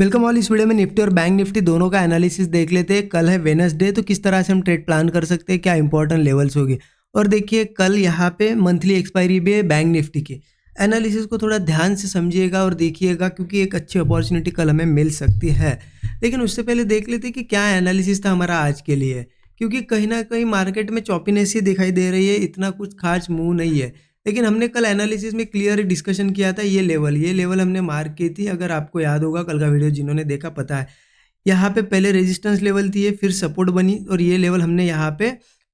Welcome all. इस video में Nifty और बैंक निफ्टी दोनों का एनालिसिस देख लेते हैं। कल है वेडनेसडे, तो किस तरह से हम ट्रेड प्लान कर सकते हैं, क्या इंपॉर्टेंट लेवल्स होगी। और देखिए कल यहाँ पे मंथली एक्सपायरी भी है बैंक निफ्टी की। एनालिसिस को थोड़ा ध्यान से समझिएगा और देखिएगा, क्योंकि एक अच्छी अपॉर्चुनिटी कल हमें मिल सकती है। लेकिन उससे पहले देख लेते हैं कि क्या एनालिसिस था हमारा आज के लिए, क्योंकि कहीं ना कहीं मार्केट में चॉपीनेस ही दिखाई दे रही है, इतना कुछ खास मूव नहीं है। लेकिन हमने कल एनालिसिस में क्लियर डिस्कशन किया था, ये लेवल हमने मार्क की थी। अगर आपको याद होगा कल का वीडियो जिन्होंने देखा पता है, यहाँ पे पहले रेजिस्टेंस लेवल थी, ये फिर सपोर्ट बनी और ये लेवल हमने यहाँ पे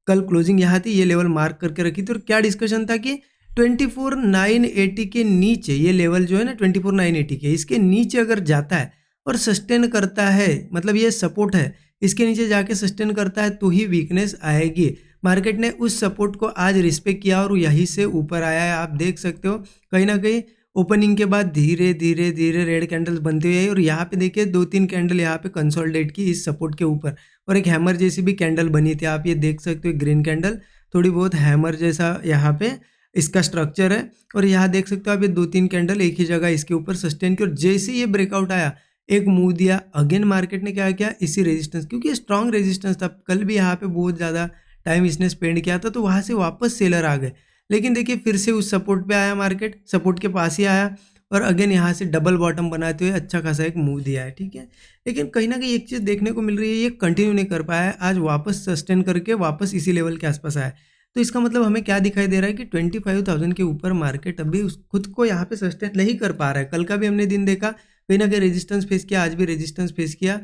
कल क्लोजिंग यहाँ थी, ये लेवल मार्क करके रखी थी। और क्या डिस्कशन था कि 24,980 के नीचे ये लेवल जो है ना 24,980 के, इसके नीचे अगर जाता है और सस्टेन करता है, मतलब ये सपोर्ट है, इसके नीचे जाके सस्टेन करता है तो ही वीकनेस आएगी। मार्केट ने उस सपोर्ट को आज रिस्पेक्ट किया और यहीं से ऊपर आया है। आप देख सकते हो कहीं ना कहीं ओपनिंग के बाद धीरे धीरे धीरे रेड कैंडल्स बनती हुई है और यहाँ पे देखिए 2-3 कैंडल यहाँ पे कंसोलिडेट की इस सपोर्ट के ऊपर, और एक हैमर जैसी भी कैंडल बनी थी। आप ये देख सकते हो ग्रीन कैंडल, थोड़ी बहुत हैमर जैसा यहाँ पे इसका स्ट्रक्चर है। और यहाँ देख सकते हो आप ये 2-3 कैंडल एक ही जगह इसके ऊपर सस्टेन की, और जैसे ये ब्रेकआउट आया एक मूव दिया, अगेन मार्केट ने क्या किया, इसी रेजिस्टेंस, क्योंकि स्ट्रॉन्ग रेजिस्टेंस था, कल भी यहाँ पे बहुत ज़्यादा टाइम इसने स्पेंड किया था, तो वहाँ से वापस सेलर आ गए। लेकिन देखिए फिर से उस सपोर्ट पे आया, मार्केट सपोर्ट के पास ही आया और अगेन यहाँ से डबल बॉटम बनाते हुए अच्छा खासा एक मूव दिया है, ठीक है। लेकिन कहीं ना कहीं एक चीज़ देखने को मिल रही है, ये कंटिन्यू नहीं कर पाया है, आज वापस सस्टेन करके वापस इसी लेवल के आसपास आया। तो इसका मतलब हमें क्या दिखाई दे रहा है कि 25,000 के ऊपर मार्केट अभी खुद को यहाँ पे सस्टेन नहीं कर पा रहा है। कल का भी हमने दिन देखा, कहीं ना कहीं रेजिस्टेंस फेस किया, आज भी रेजिस्टेंस फेस किया।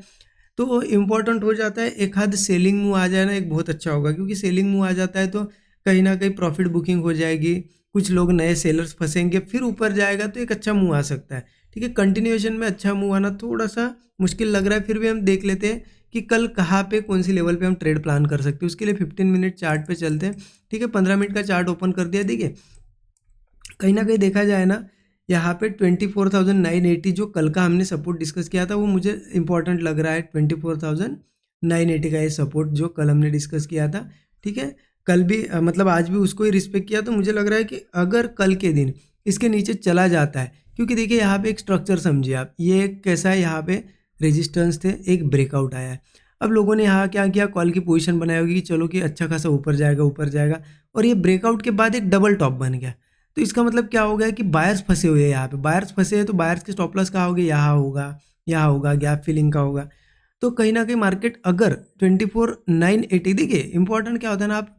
तो इम्पॉर्टेंट हो जाता है एक आध सेलिंग मूव आ जाए ना, एक बहुत अच्छा होगा, क्योंकि सेलिंग मूव आ जाता है तो कहीं ना कहीं प्रॉफिट बुकिंग हो जाएगी, कुछ लोग नए सेलर्स फंसेंगे, फिर ऊपर जाएगा तो एक अच्छा मूव आ सकता है, ठीक है। कंटिन्यूएशन में अच्छा मूव आना थोड़ा सा मुश्किल लग रहा है, फिर भी हम देख लेते हैं कि कल कहाँ पे कौन सी लेवल पे हम ट्रेड प्लान कर सकते हैं। उसके लिए 15 मिनट चार्ट पे चलते हैं, ठीक है। 15 मिनट का चार्ट ओपन कर दिया। देखिए कहीं ना कहीं देखा जाए ना, यहाँ पे 24,980 जो कल का हमने सपोर्ट डिस्कस किया था वो मुझे इंपॉर्टेंट लग रहा है। 24,980 का ये सपोर्ट जो कल हमने डिस्कस किया था, ठीक है। कल भी मतलब आज भी उसको ही रिस्पेक्ट किया, तो मुझे लग रहा है कि अगर कल के दिन इसके नीचे चला जाता है, क्योंकि देखिए यहाँ पे एक स्ट्रक्चर समझिए आप, ये कैसा है, यहाँ पे रेजिस्टेंस थे, एक ब्रेकआउट आया है। अब लोगों ने यहाँ क्या किया, कॉल की पोजीशन बनाई होगी कि चलो कि अच्छा खासा ऊपर जाएगा ऊपर जाएगा, और ये ब्रेकआउट के बाद एक डबल टॉप बन गया। तो इसका मतलब क्या हो गया कि बायर्स फंसे हुए हैं यहाँ पे, बायर्स फंसे हैं तो बायर्स के स्टॉप लॉस कहाँ होगी, यहाँ होगा गैप फिलिंग का होगा। तो कहीं ना कहीं मार्केट अगर 24,980, देखिए इंपॉर्टेंट क्या होता है ना, आप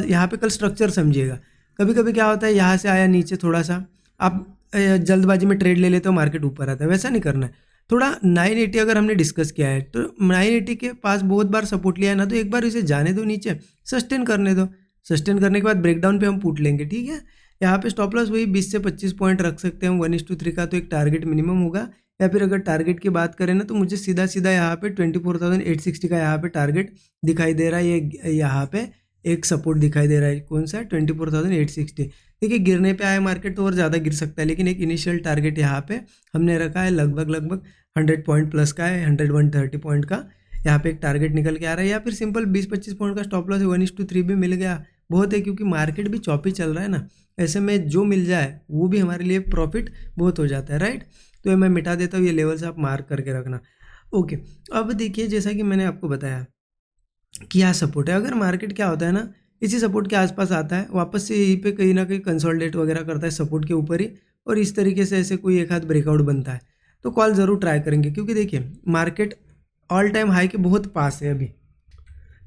यहाँ पे कल स्ट्रक्चर समझिएगा। कभी कभी क्या होता है, यहाँ से आया नीचे थोड़ा सा, आप जल्दबाजी में ट्रेड ले लेते हो, मार्केट ऊपर आता है, वैसा नहीं करना है। थोड़ा 980 अगर हमने डिस्कस किया है तो 980 के पास बहुत बार सपोर्ट लिया है ना, तो एक बार इसे जाने दो नीचे, सस्टेन करने दो। सस्टेन करने के बाद ब्रेकडाउन पे हम पुट लेंगे, ठीक है। यहाँ पे स्टॉप लॉस वही 20 से 25 पॉइंट रख सकते हैं हम, 1:3 का तो एक टारगेट मिनिमम होगा। या फिर अगर टारगेट की बात करें ना, तो मुझे सीधा सीधा यहाँ पे 24,860 का यहाँ पे टारगेट दिखाई दे रहा है। ये यहाँ पे एक सपोर्ट दिखाई दे रहा है, कौन सा है, 24,860। देखिए गिरने पे आया मार्केट तो और ज़्यादा गिर सकता है, लेकिन एक इनिशियल टारगेट यहाँ पे हमने रखा है, लगभग 100 पॉइंट प्लस का है, 130 पॉइंट का यहाँ पे एक टारगेट निकल के आ रहा है। या फिर सिंपल 20-25 पॉइंट का स्टॉप लॉस है, 1:3 भी मिल गया, बहुत है, क्योंकि मार्केट भी चॉपी चल रहा है ना। ऐसे में जो मिल जाए वो भी हमारे लिए प्रॉफिट बहुत हो जाता है, राइट। तो ये मैं मिटा देता हूँ, ये लेवल्स आप मार्क करके रखना, ओके। अब देखिए जैसा कि मैंने आपको बताया कि यहाँ सपोर्ट है, अगर मार्केट क्या होता है ना, इसी सपोर्ट के आसपास आता है, वापस से यहीं पे कहीं ना कहीं कंसोलिडेट वगैरह करता है सपोर्ट के ऊपर ही, और इस तरीके से ऐसे कोई एक आध ब्रेकआउट बनता है, तो कॉल ज़रूर ट्राई करेंगे। क्योंकि देखिए मार्केट ऑल टाइम हाई के बहुत पास है अभी,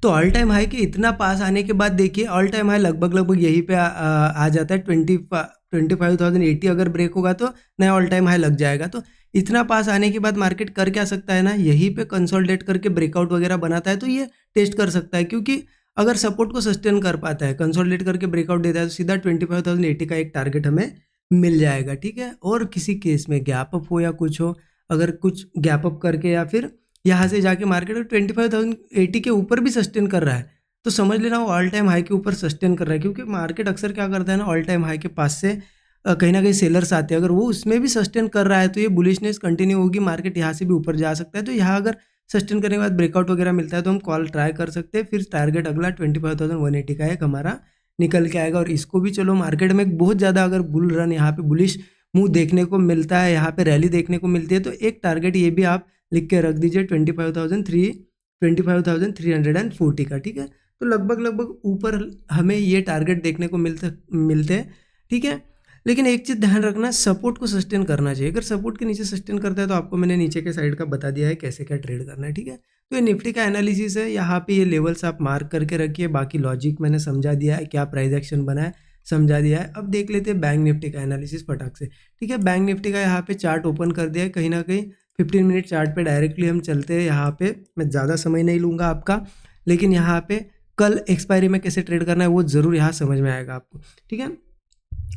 तो ऑल टाइम हाई के इतना पास आने के बाद देखिए ऑल टाइम हाई लगभग यहीं पे आ जाता है। 25,080 अगर ब्रेक होगा तो नया ऑल टाइम हाई लग जाएगा। तो इतना पास आने के बाद मार्केट कर क्या सकता है ना, यहीं पे कंसोलिडेट करके ब्रेकआउट वगैरह बनाता है, तो ये टेस्ट कर सकता है। क्योंकि अगर सपोर्ट को सस्टेन कर पाता है, कंसोलिडेट करके ब्रेकआउट देता है, तो सीधा 25,080 का एक टारगेट हमें मिल जाएगा, ठीक है। और किसी केस में गैप अप हो या कुछ हो, अगर कुछ गैप अप करके या फिर यहाँ से जाके मार्केट 25,080 के ऊपर भी सस्टेन कर रहा है, तो समझ लेना वो ऑल टाइम हाई के ऊपर सस्टेन कर रहा है। क्योंकि मार्केट अक्सर क्या करता है ना, ऑल टाइम हाई के पास से कहीं ना कहीं सेलर्स आते हैं, अगर वो उसमें भी सस्टेन कर रहा है तो ये बुलिशनेस कंटिन्यू होगी, मार्केट यहाँ से भी ऊपर जा सकता है। तो यहाँ अगर सस्टेन करने के बाद ब्रेकआउट वगैरह मिलता है तो हम कॉल ट्राई कर सकते हैं। फिर टारगेट अगला 25,180 का एक हमारा निकल के आएगा, और इसको भी चलो मार्केट में बहुत ज़्यादा अगर बुल रन यहाँ पे बुलिश मुंह देखने को मिलता है, यहाँ पे रैली देखने को मिलती है, तो एक टारगेट ये भी आप लिख के रख दीजिए 25,340 का, ठीक है। तो लगभग ऊपर हमें ये टारगेट देखने को मिलते हैं, ठीक है। लेकिन एक चीज़ ध्यान रखना, सपोर्ट को सस्टेन करना चाहिए। अगर सपोर्ट के नीचे सस्टेन करता है तो आपको मैंने नीचे के साइड का बता दिया है कैसे क्या ट्रेड करना है, ठीक है। तो ये निफ्टी का एनालिसिस है, यहाँ पे ये लेवल्स आप मार्क करके रखिए, बाकी लॉजिक मैंने समझा दिया है, क्या प्राइस एक्शन बना है समझा दिया है। अब देख लेते हैं बैंक निफ्टी का एनालिसिस फटाक से, ठीक है। बैंक निफ्टी का यहाँ पे चार्ट ओपन कर दिया है, कहीं ना कहीं 15 मिनट चार्ट पे डायरेक्टली हम चलते हैं। यहाँ पे मैं ज़्यादा समय नहीं लूँगा आपका, लेकिन यहाँ पे कल एक्सपायरी में कैसे ट्रेड करना है वो ज़रूर यहाँ समझ में आएगा आपको, ठीक है।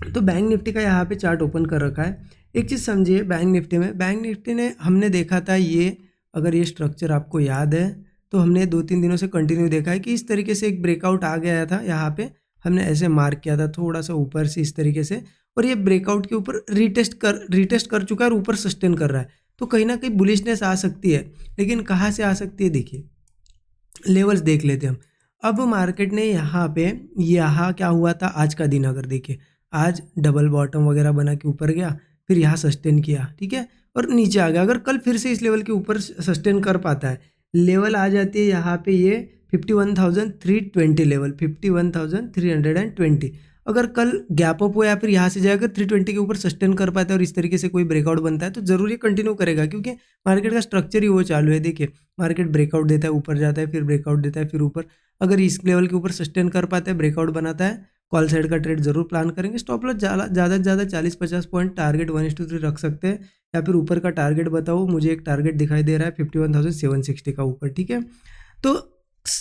तो बैंक निफ्टी का यहाँ पे चार्ट ओपन कर रखा है। एक चीज़ समझिए, बैंक निफ्टी ने हमने देखा था ये, अगर ये स्ट्रक्चर आपको याद है तो हमने 2-3 दिनों से कंटिन्यू देखा है कि इस तरीके से एक ब्रेकआउट आ गया था। यहाँ पे हमने ऐसे मार्क किया था थोड़ा सा ऊपर से इस तरीके से, और ये ब्रेकआउट के ऊपर रिटेस्ट कर चुका है और ऊपर सस्टेन कर रहा है। तो कहीं ना कहीं बुलिशनेस आ सकती है, लेकिन कहाँ से आ सकती है देखिए, लेवल्स देख लेते हैं हम। अब मार्केट ने यहाँ क्या हुआ था आज का दिन, अगर देखिए आज डबल बॉटम वगैरह बना के ऊपर गया, फिर यहाँ सस्टेन किया, ठीक है, और नीचे आ गया। अगर कल फिर से इस लेवल के ऊपर सस्टेन कर पाता है, लेवल आ जाती है यहाँ पे ये 51,320 लेवल, 51,320। अगर कल गैप अप हो या फिर यहाँ से जाकर 320 के ऊपर सस्टेन कर पाता है और इस तरीके से कोई ब्रेकआउट बनता है तो जरूर ये कंटिन्यू करेगा, क्योंकि मार्केट का स्ट्रक्चर ही वो चालू है। देखिए मार्केट ब्रेकआउट देता है, ऊपर जाता है, फिर ब्रेकआउट देता है, फिर ऊपर। अगर इस लेवल के ऊपर सस्टेन कर पाता है, ब्रेकआउट बनाता है, कॉल साइड का ट्रेड जरूर प्लान करेंगे। स्टॉप लॉस ज़्यादा से ज़्यादा 40-50 पॉइंट, टारगेट 1:3 रख सकते हैं, या फिर ऊपर का टारगेट बताओ। मुझे एक टारगेट दिखाई दे रहा है 51,760 का ऊपर, ठीक है। तो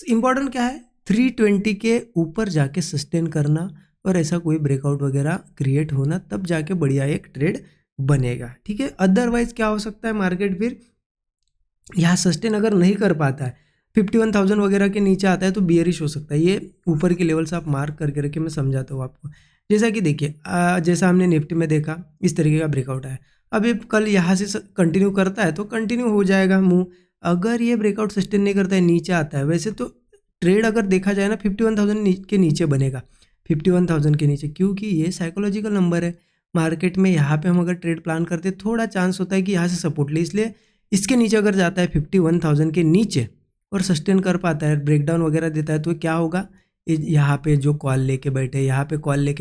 इम्पॉर्टेंट क्या है, 320 के ऊपर जाके सस्टेन करना और ऐसा कोई ब्रेकआउट वगैरह क्रिएट होना, तब जाके बढ़िया एक ट्रेड बनेगा, ठीक है। अदरवाइज क्या हो सकता है, मार्केट फिर यहाँ सस्टेन अगर नहीं कर पाता है, 51,000 वगैरह के नीचे आता है तो बियरिश हो सकता है। ये ऊपर के लेवल से आप मार्क करके रखिए, मैं समझाता हूँ आपको। जैसा कि देखिए जैसा हमने निफ्टी में देखा, इस तरीके का ब्रेकआउट आया। अब ये कल यहाँ से कंटिन्यू करता है तो कंटिन्यू हो जाएगा मूव। अगर ये ब्रेकआउट सस्टेन नहीं करता है, नीचे आता है, वैसे तो ट्रेड अगर देखा जाए ना 51,000 के नीचे बनेगा, 51,000 के नीचे, क्योंकि ये साइकोलॉजिकल नंबर है मार्केट में। यहाँ पे हम अगर ट्रेड प्लान करते थोड़ा चांस होता है कि यहाँ से सपोर्ट ले, इसलिए इसके नीचे अगर जाता है 51,000 के नीचे और सस्टेन कर पाता है, ब्रेकडाउन वगैरह देता है, तो क्या होगा, यहाँ पे जो कॉल लेके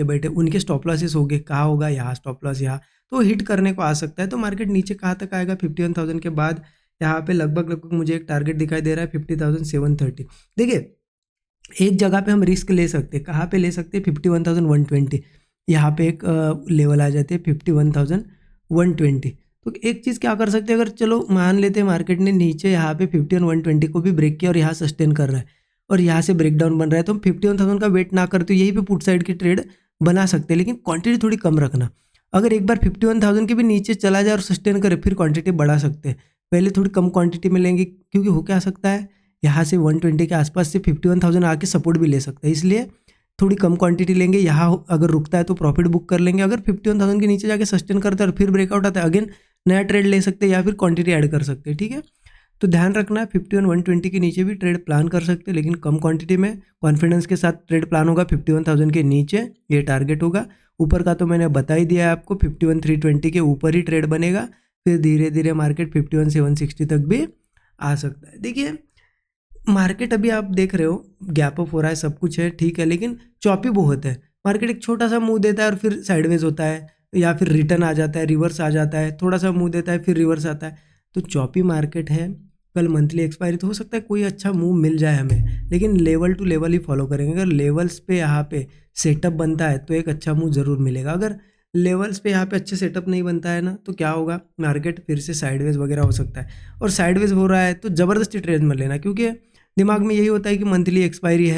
बैठे उनके स्टॉप लॉसेस हो गए, कहाँ होगा, यहाँ स्टॉप लॉस, यहाँ तो हिट करने को आ सकता है। तो मार्केट नीचे कहाँ तक आएगा, 51,000 के बाद यहाँ पे लगभग मुझे एक टारगेट दिखाई दे रहा है 50,730। देखिए एक जगह पे हम रिस्क ले सकते हैं, कहाँ पे ले सकते हैं, 51,120, यहाँ पे एक लेवल आ जाती है 51,120। तो एक चीज़ क्या कर सकते हैं, अगर चलो मान लेते हैं मार्केट ने नीचे यहाँ पे 51,120 को भी ब्रेक किया और यहाँ सस्टेन कर रहा है और यहाँ से ब्रेकडाउन बन रहा है, तो हम 51,000 का वेट ना करते यहीं पे पुट साइड की ट्रेड बना सकते हैं, लेकिन क्वांटिटी थोड़ी कम रखना। अगर एक बार 51,000 के भी नीचे चला जाए और सस्टेन करे, फिर क्वांटिटी बढ़ा सकते हैं। पहले थोड़ी कम क्वांटिटी में लेंगे, क्योंकि हो क्या सकता है, यहाँ से 120 के आसपास से 51,000 आके सपोर्ट भी ले सकता है, इसलिए थोड़ी कम क्वांटिटी लेंगे। यहाँ अगर रुकता है तो प्रॉफिट बुक कर लेंगे। अगर 51,000 के नीचे जाके सस्टेन करता है और फिर ब्रेकआउट आता है, अगेन नया ट्रेड ले सकते हैं या फिर क्वांटिटी ऐड कर सकते हैं, ठीक है। तो ध्यान रखना है 51,120 के नीचे भी ट्रेड प्लान कर सकते हैं, लेकिन कम क्वांटिटी में कॉन्फिडेंस के साथ ट्रेड प्लान होगा। 51,000 के नीचे ये टारगेट होगा, ऊपर का तो मैंने बता ही दिया है आपको, 51,320 के ऊपर ही ट्रेड बनेगा, फिर धीरे धीरे मार्केट 51,760 तक भी आ सकता है। देखिए मार्केट अभी आप देख रहे हो गैप अप हो रहा है, सब कुछ है, ठीक है, लेकिन चॉपी बहुत है। मार्केट एक छोटा सा मूव देता है और फिर साइडवेज होता है, या फिर रिटर्न आ जाता है, रिवर्स आ जाता है, थोड़ा सा मूव देता है फिर रिवर्स आता है। तो चॉपी मार्केट है। कल मंथली एक्सपायरी, तो हो सकता है कोई अच्छा मूव मिल जाए हमें, लेकिन लेवल टू लेवल ही फॉलो करेंगे। अगर लेवल्स पे यहाँ पे सेटअप बनता है तो एक अच्छा मूव जरूर मिलेगा। अगर लेवल्स पे यहाँ पे अच्छे सेटअप नहीं बनता है ना, तो क्या होगा, मार्केट फिर से साइडवेज वगैरह हो सकता है। और साइडवेज हो रहा है तो ज़बरदस्ती ट्रेड मत लेना, क्योंकि दिमाग में यही होता है कि मंथली एक्सपायरी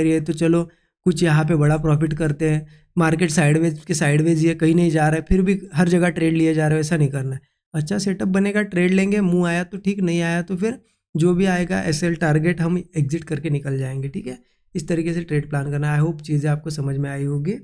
है तो चलो कुछ यहाँ पे बड़ा प्रॉफिट करते हैं। मार्केट साइडवेज ये कहीं नहीं जा रहा है, फिर भी हर जगह ट्रेड लिए जा रहे हो, ऐसा नहीं करना है। अच्छा सेटअप बनेगा, ट्रेड लेंगे, मुंह आया तो ठीक, नहीं आया तो फिर जो भी आएगा एसएल टारगेट हम एग्जिट करके निकल जाएंगे, ठीक है। इस तरीके से ट्रेड प्लान करना। आई होप चीज़ें आपको समझ में आई होगी।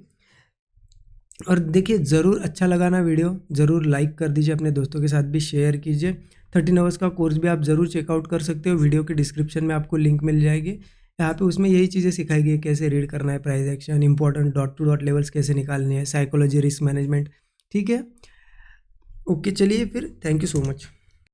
और देखिए ज़रूर अच्छा लगा ना वीडियो, ज़रूर लाइक कर दीजिए, अपने दोस्तों के साथ भी शेयर कीजिए। 13 आवर्स का कोर्स भी आप ज़रूर चेकआउट कर सकते हो, वीडियो के डिस्क्रिप्शन में आपको लिंक मिल जाएगी। यहाँ पे उसमें यही चीज़ें सिखाई गई है, कैसे रीड करना है, price action, important dot to dot levels कैसे निकालने हैं, साइकोलॉजी, रिस्क मैनेजमेंट, ठीक है। ओके चलिए फिर, थैंक यू सो मच।